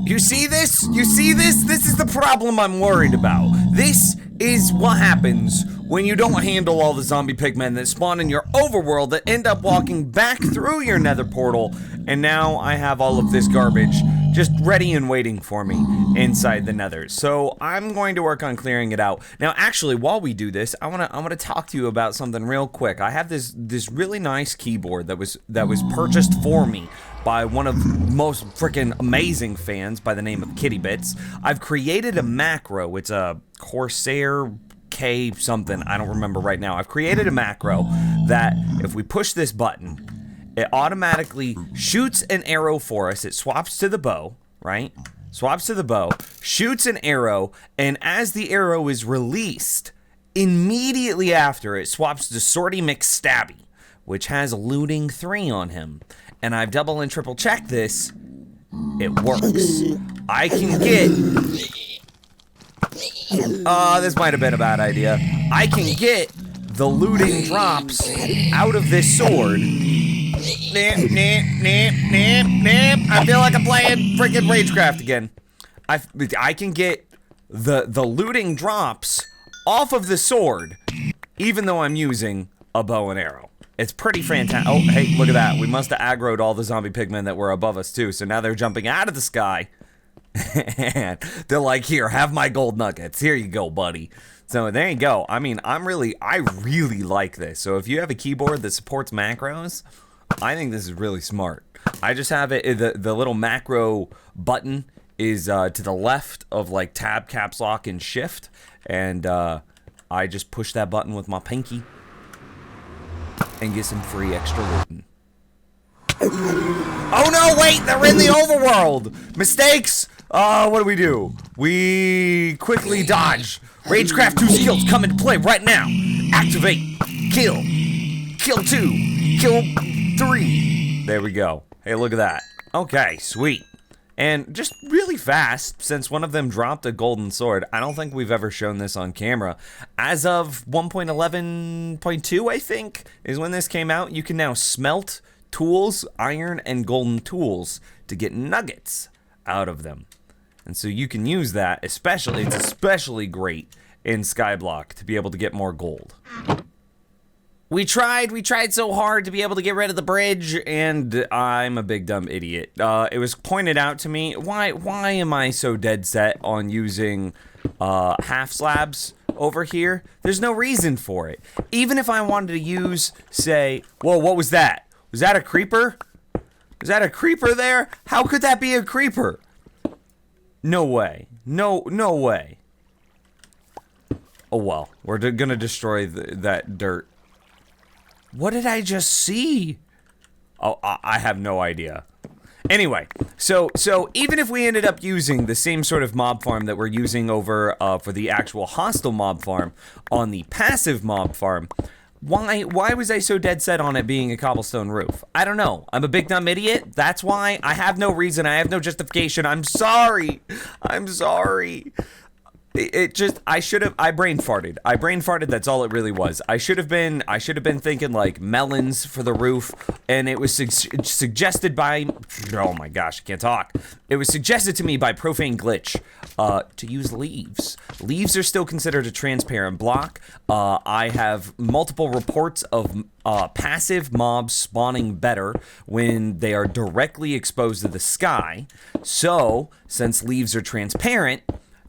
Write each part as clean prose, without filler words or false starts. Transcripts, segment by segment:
You see this? You see this? This is the problem I'm worried about. This is what happens when you don't handle all the zombie pigmen that spawn in your overworld that end up walking back through your nether portal, and now I have all of this garbage just ready and waiting for me inside the nether. So I'm going to work on clearing it out. Now, actually, while we do this, I wanna talk to you about something real quick. I have this really nice keyboard that was purchased for me by one of the most freaking amazing fans by the name of Kitty Bits. I've created a macro. It's a Corsair K something. I don't remember right now. I've created a macro that if we push this button, it automatically shoots an arrow for us. It swaps to the bow, right? Swaps to the bow, shoots an arrow, and as the arrow is released, immediately after it swaps to Sorty McStabby, which has looting 3 on him. And I've double and triple checked this. It works. I can get... this might have been a bad idea. I can get the looting drops out of this sword. Nip, nip, nip, nip, nip. I feel like I'm playing freaking Ragecraft again. I can get the looting drops off of the sword, even though I'm using a bow and arrow. It's pretty fantastic. Oh, hey, look at that. We must have aggroed all the zombie pigmen that were above us, too. So now they're jumping out of the sky. And they're like, here, have my gold nuggets. Here you go, buddy. So there you go. I mean, I really like this. So if you have a keyboard that supports macros, I think this is really smart. I just have it, the little macro button is to the left of like tab, caps lock, and shift. And I just push that button with my pinky and get some free extra looting. Oh no, wait, they're in the overworld! Mistakes! What do? We quickly dodge. Ragecraft 2 skills come into play right now. Activate. Kill. Kill 2. Kill 3. There we go. Hey, look at that. Okay, sweet. And just really fast, since one of them dropped a golden sword, I don't think we've ever shown this on camera. As of 1.11.2, I think, is when this came out, you can now smelt tools, iron, and golden tools to get nuggets out of them. And so you can use that, it's especially great in Skyblock to be able to get more gold. We tried so hard to be able to get rid of the bridge, and I'm a big dumb idiot. It was pointed out to me, why am I so dead set on using half slabs over here? There's no reason for it. Even if I wanted to use, say, whoa, what was that? Was that a creeper? Was that a creeper there? How could that be a creeper? No way. No way. Oh well, we're gonna destroy that dirt. What did I just see? Oh, I have no idea. Anyway, so even if we ended up using the same sort of mob farm that we're using over for the actual hostile mob farm on the passive mob farm, why was I so dead set on it being a cobblestone roof? I don't know. I'm a big dumb idiot. That's why. I have no reason. I have no justification. I'm sorry. I'm sorry. It just, I brain farted, that's all it really was. I should have been thinking like melons for the roof, and it was suggested by, oh my gosh, I can't talk. It was suggested to me by Profane Glitch, to use leaves. Leaves are still considered a transparent block. I have multiple reports of passive mobs spawning better when they are directly exposed to the sky. So, since leaves are transparent,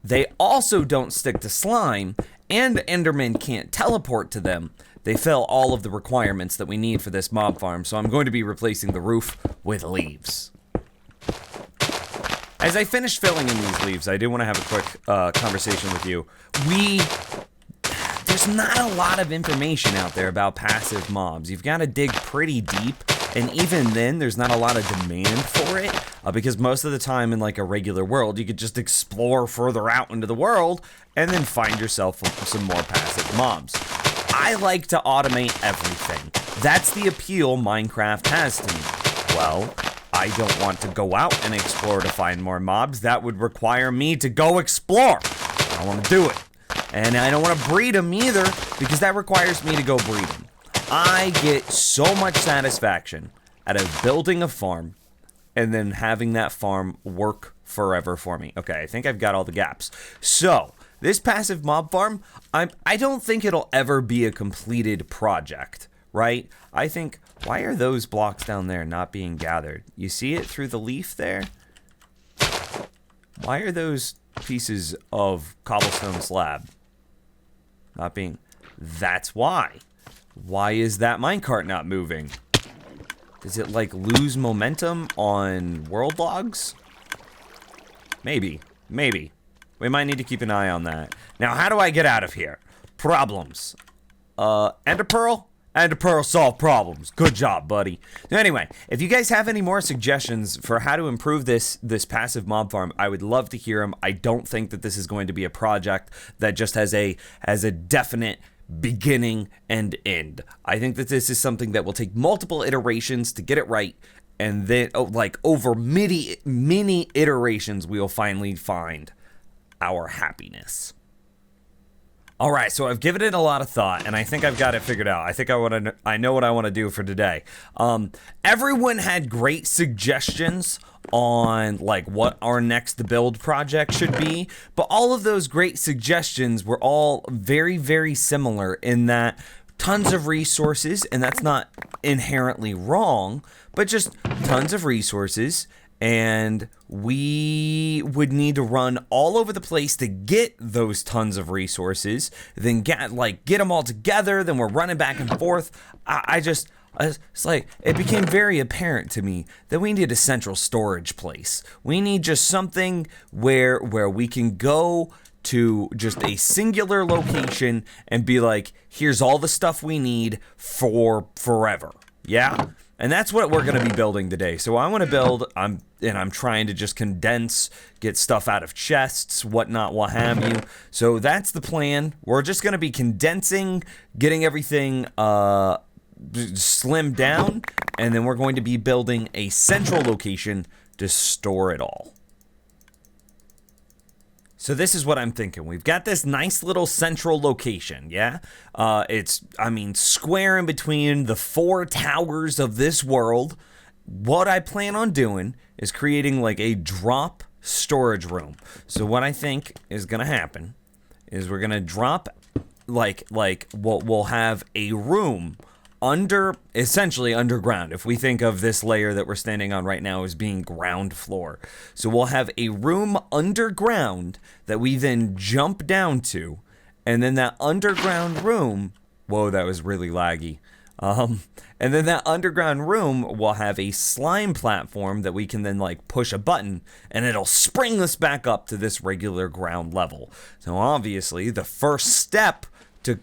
they also don't stick to slime, and Endermen can't teleport to them. They fill all of the requirements that we need for this mob farm, so I'm going to be replacing the roof with leaves. As I finish filling in these leaves, I do want to have a quick conversation with you. There's not a lot of information out there about passive mobs. You've got to dig pretty deep, and even then, there's not a lot of demand for it, because most of the time in like a regular world, you could just explore further out into the world and then find yourself some more passive mobs. I like to automate everything. That's the appeal Minecraft has to me. Well, I don't want to go out and explore to find more mobs. That would require me to go explore. I don't want to do it. And I don't want to breed them either, because that requires me to go breed them. I get so much satisfaction out of building a farm and then having that farm work forever for me. Okay, I think I've got all the gaps. So this passive mob farm, I don't think it'll ever be a completed project, right? I think, why are those blocks down there not being gathered? You see it through the leaf there? Why are those pieces of cobblestone slab not being... That's why. Why is that minecart not moving? Does it, like, lose momentum on world logs? Maybe. Maybe. We might need to keep an eye on that. Now, how do I get out of here? Problems. Ender Pearl? Ender Pearl solve problems. Good job, buddy. Anyway, if you guys have any more suggestions for how to improve this passive mob farm, I would love to hear them. I don't think that this is going to be a project that just has a definite beginning and end. I think that this is something that will take multiple iterations to get it right, and then over many iterations we will finally find our happiness. All right, so I've given it a lot of thought, and I think I've got it figured out. I think I know what I want to do for today. Everyone had great suggestions on like what our next build project should be, but all of those great suggestions were all very, very similar in that tons of resources, and that's not inherently wrong, but just tons of resources. And we would need to run all over the place to get those tons of resources, then get them all together, then we're running back and forth. It's like, it became very apparent to me that we need a central storage place. We need just something where we can go to just a singular location and be like, here's all the stuff we need for forever. Yeah? And that's what we're going to be building today. So I want to build, I'm trying to just condense, get stuff out of chests, whatnot, what have you. So that's the plan. We're just going to be condensing, getting everything slimmed down, and then we're going to be building a central location to store it all. So this is what I'm thinking. We've got this nice little central location, yeah? It's square in between the 4 towers of this world. What I plan on doing is creating like a drop storage room. So what I think is gonna happen is we're gonna drop we'll have a room essentially underground, if we think of this layer that we're standing on right now as being ground floor. So we'll have a room underground that we then jump down to, and then that underground room, whoa, that was really laggy. And then that underground room will have a slime platform that we can then like push a button and it'll spring us back up to this regular ground level. So obviously the first step to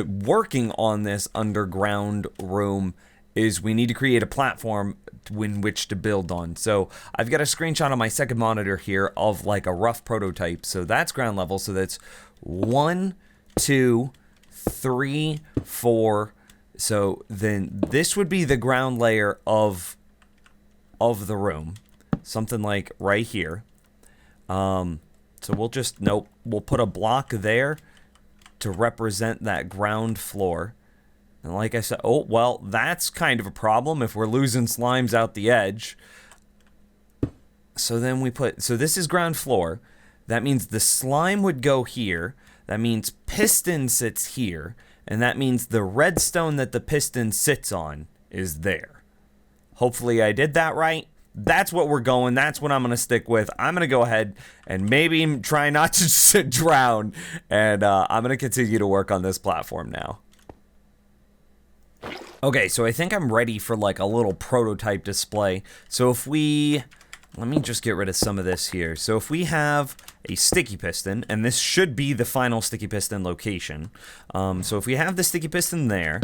working on this underground room is we need to create a platform in which to build on. So I've got a screenshot on my second monitor here of like a rough prototype. So that's ground level. So that's 1, 2, 3, 4. So then this would be the ground layer of the room. Something like right here. So we'll put a block there to represent that ground floor. And like I said, oh, well, that's kind of a problem if we're losing slimes out the edge. So then so this is ground floor. That means the slime would go here. That means piston sits here. And that means the redstone that the piston sits on is there. Hopefully I did that right. That's what we're going. That's what I'm going to stick with. I'm going to go ahead and maybe try not to drown. And I'm going to continue to work on this platform now. Okay, so I think I'm ready for like a little prototype display. So if let me just get rid of some of this here. So if we have a sticky piston, and this should be the final sticky piston location. So if we have the sticky piston there,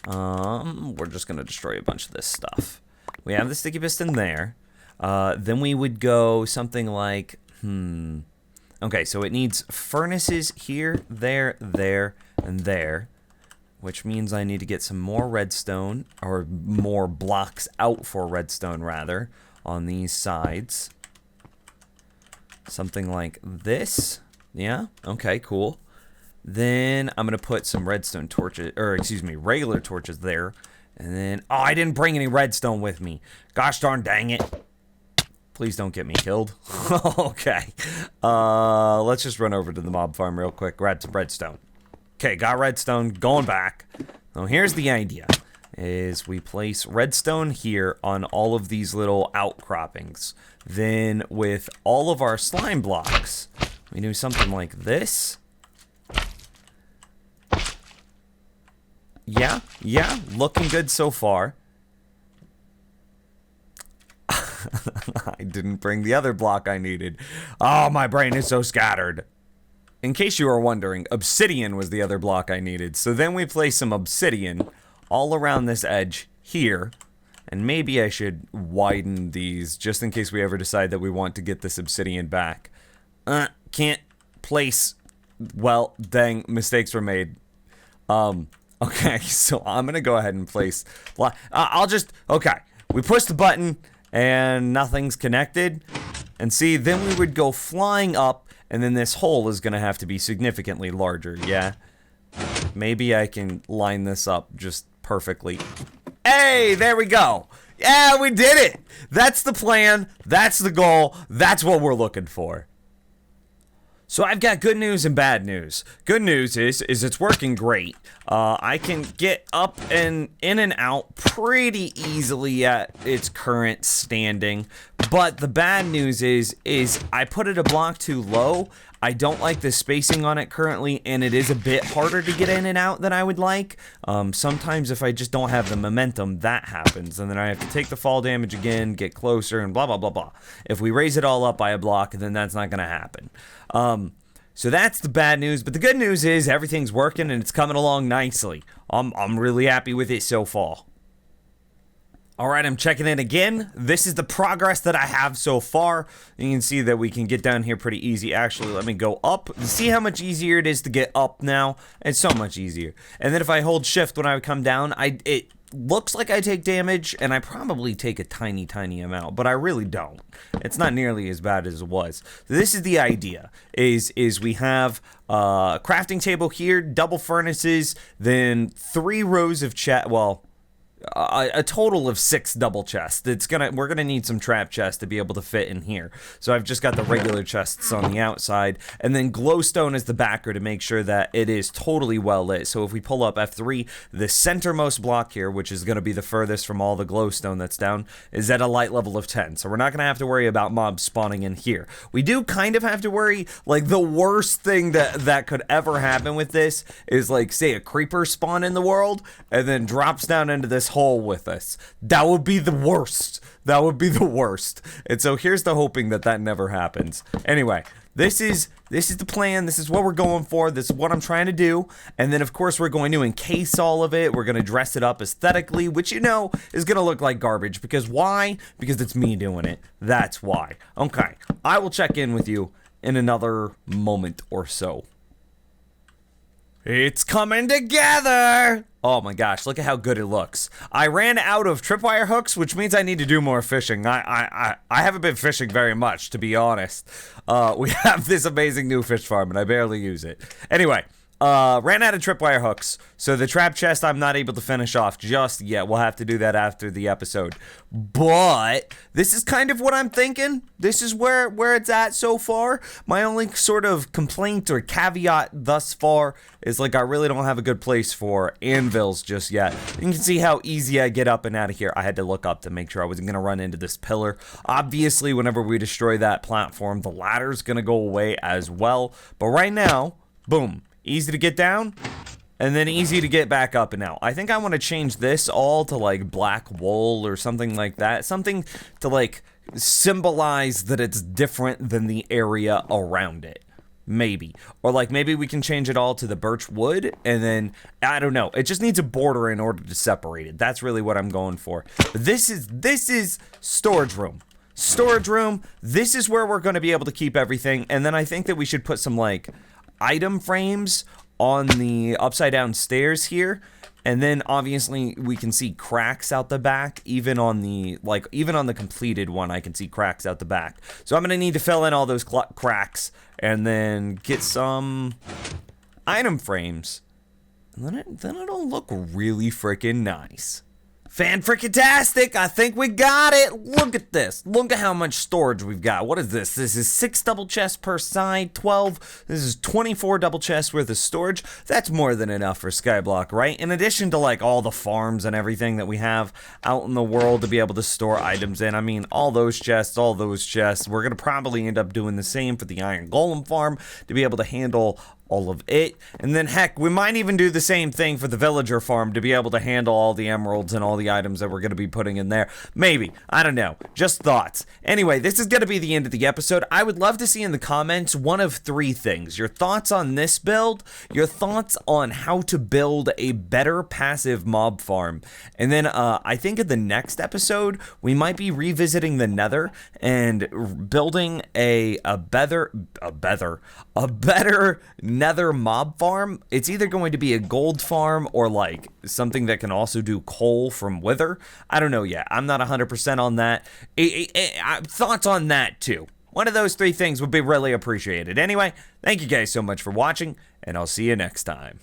we're just going to destroy a bunch of this stuff. We have the sticky piston there. Then we would go something like, okay, so it needs furnaces here, there, and there, which means I need to get some more redstone, or more blocks out for redstone, rather, on these sides. Something like this. Yeah, okay, cool. Then I'm going to put some redstone torches, or excuse me, regular torches there. And then, oh, I didn't bring any redstone with me. Gosh darn dang it. Please don't get me killed. Okay. Let's just run over to the mob farm real quick. Grab some redstone. Okay, got redstone. Going back. Now, here's the idea. Is we place redstone here on all of these little outcroppings. Then with all of our slime blocks, we do something like this. Yeah, looking good so far. I didn't bring the other block I needed. Oh, my brain is so scattered. In case you were wondering, obsidian was the other block I needed. So then we place some obsidian all around this edge here. And maybe I should widen these just in case we ever decide that we want to get this obsidian back. Can't place. Well, dang, mistakes were made. Okay, so I'm gonna go ahead and place. Okay, we push the button and nothing's connected. And see, then we would go flying up, and then this hole is gonna have to be significantly larger, yeah? Maybe I can line this up just perfectly. Hey, there we go. Yeah, we did it. That's the plan. That's the goal. That's what we're looking for. So I've got good news and bad news. Good news is it's working great. I can get up and in and out pretty easily at its current standing. But the bad news is I put it a block too low. I don't like the spacing on it currently, and it is a bit harder to get in and out than I would like. Sometimes if I just don't have the momentum, that happens, and then I have to take the fall damage again, get closer, and blah, blah, blah, blah. If we raise it all up by a block, then that's not going to happen. So that's the bad news, but the good news is everything's working, and it's coming along nicely. I'm really happy with it so far. Alright, I'm checking in again. This is the progress that I have so far. You can see that we can get down here pretty easy. Actually, let me go up. See how much easier it is to get up now? It's so much easier. And then if I hold shift when I come down, it looks like I take damage, and I probably take a tiny, tiny amount, but I really don't. It's not nearly as bad as it was. This is the idea, is we have a crafting table here, double furnaces, then 3 rows of a total of 6 double chests. We're gonna need some trap chests to be able to fit in here. So I've just got the regular chests on the outside, and then glowstone is the backer to make sure that it is totally well lit. So if we pull up F3, the centermost block here, which is gonna be the furthest from all the glowstone that's down, is at a light level of 10. So we're not gonna have to worry about mobs spawning in here. We do kind of have to worry, like the worst thing that could ever happen with this is like, say a creeper spawn in the world and then drops down into this hole with us. That would be the worst. That would be the worst. And so here's the hoping that never happens. Anyway, this is the plan. This is what we're going for. This is what I'm trying to do. And then of course we're going to encase all of it. We're going to dress it up aesthetically, which you know is going to look like garbage. Because why? Because it's me doing it. That's why. Okay, I will check in with you in another moment or so. It's coming together! Oh my gosh, look at how good it looks. I ran out of tripwire hooks, which means I need to do more fishing. I haven't been fishing very much, to be honest. We have this amazing new fish farm, and I barely use it. Anyway, ran out of tripwire hooks, so the trap chest I'm not able to finish off just yet. We'll have to do that after the episode. But this is kind of what I'm thinking. This is where it's at so far. My only sort of complaint or caveat thus far is like I really don't have a good place for anvils just yet. You can see how easy I get up and out of here. I had to look up to make sure I wasn't going to run into this pillar. Obviously, whenever we destroy that platform, the ladder's going to go away as well. But right now, boom. Easy to get down, and then easy to get back up and out. I think I want to change this all to like black wool or something like that. Something to like symbolize that it's different than the area around it. Maybe. Or like maybe we can change it all to the birch wood, and then, I don't know. It just needs a border in order to separate it. That's really what I'm going for. This is storage room. Storage room, this is where we're going to be able to keep everything, and then I think that we should put some like item frames on the upside down stairs here, and then obviously we can see cracks out the back. Even on the completed one I can see cracks out the back, so I'm gonna need to fill in all those cracks and then get some item frames, and then it'll look really freaking nice. Fan-freaking-tastic! I think we got it! Look at this. Look at how much storage we've got. What is this? This is 6 double chests per side, 12. This is 24 double chests worth of storage. That's more than enough for Skyblock, right? In addition to, like, all the farms and everything that we have out in the world to be able to store items in. I mean, all those chests. We're gonna probably end up doing the same for the Iron Golem farm to be able to handle all of it. And then heck, we might even do the same thing for the villager farm to be able to handle all the emeralds and all the items that we're going to be putting in there. Maybe. I don't know. Just thoughts. Anyway, this is going to be the end of the episode. I would love to see in the comments one of 3 things. Your thoughts on this build, your thoughts on how to build a better passive mob farm. And then I think in the next episode, we might be revisiting the Nether and building a better Nether mob farm. It's either going to be a gold farm or like something that can also do coal from wither. I don't know yet. I'm not 100% on that. Thoughts on that too. One of those 3 things would be really appreciated. Anyway, thank you guys so much for watching, and I'll see you next time.